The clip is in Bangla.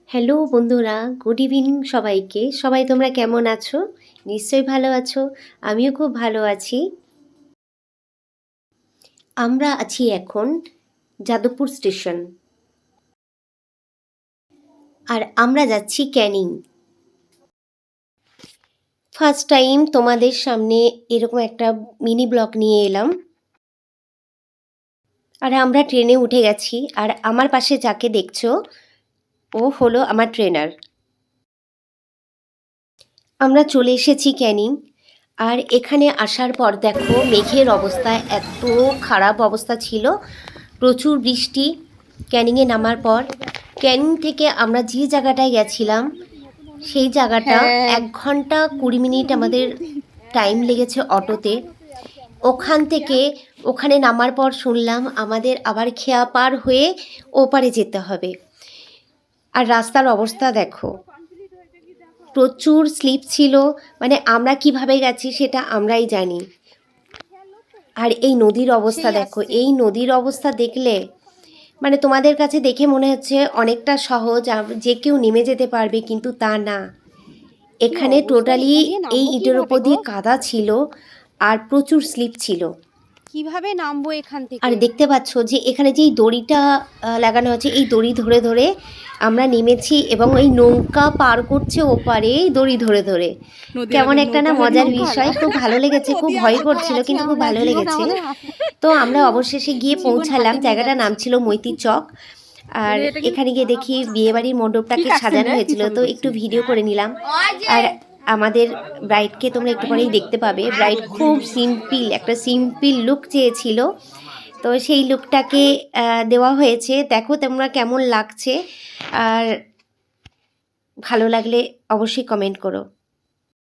হ্যালো বন্ধুরা, গুড ইভিনিং সবাইকে। সবাই তোমরা কেমন আছো? নিশ্চয়ই ভালো আছো। আমিও খুব ভালো আছি। আমরা আছি এখন যাদবপুর স্টেশন। আর আমরা যাচ্ছি ক্যানিং। ফার্স্ট টাইম তোমাদের সামনে এরকম একটা মিনি ব্লগ নিয়ে এলাম। আর আমরা ট্রেনে উঠে গেছি। আর আমার পাশে যাকে দেখছো ও হলো আমার ট্রেনার। আমরা চলে এসেছি ক্যানিং। আর এখানে আসার পর দেখো মেঘের অবস্থা এত খারাপ অবস্থা ছিল, প্রচুর বৃষ্টি। ক্যানিংয়ে নামার পর ক্যানিং থেকে আমরা যে জায়গাটায় গেছিলাম সেই জায়গাটা 1 ঘন্টা 20 মিনিট আমাদের টাইম লেগেছে অটোতে। ওখান থেকে ওখানে নামার পর শুনলাম আমাদের আবার খেয়া পার হয়ে ওপারে যেতে হবে। আর রাস্তার অবস্থা দেখো, প্রচুর স্লিপ ছিল। মানে আমরা কিভাবে গেছি সেটা আমরাই জানি। আর এই নদীর অবস্থা দেখো, এই নদীর অবস্থা দেখলে মানে তোমাদের কাছে দেখে মনে হচ্ছে অনেকটা সহজ, যে কেউ নেমে যেতে পারবে, কিন্তু তা না। এখানে টোটালি এই ইটের ওপর দিয়ে কাদা ছিল আর প্রচুর স্লিপ ছিল। কিভাবে নামবো এখান থেকে? আর দেখতে পাচ্ছ যে এখানে যেই দড়িটা লাগানো আছে, এই দড়ি ধরে ধরে আমরা নেমেছি এবং ওই নৌকা পার করছে ওপারে দড়ি ধরে ধরে। কেমন একটা না মজার বিষয়, খুব ভালো লেগেছে। খুব ভয় করছিল কিন্তু খুব ভালো লেগেছে। তো আমরা অবশেষে গিয়ে পৌঁছালাম। জায়গাটার নাম ছিল মৈতি চক। আর এখানে গিয়ে দেখি বিয়েবাড়ির মণ্ডপটাকে সাজানো হয়েছিল, তো একটু ভিডিও করে নিলাম। আর আমাদের ব্রাইডকে তোমরা একটু পরেই দেখতে পাবে। ব্রাইড খুব সিম্পল, একটা সিম্পল লুক চেয়েছিল, তো সেই লুকটাকে দেওয়া হয়েছে। দেখো তোমরা কেমন লাগছে, আর ভালো লাগলে অবশ্যই কমেন্ট করো।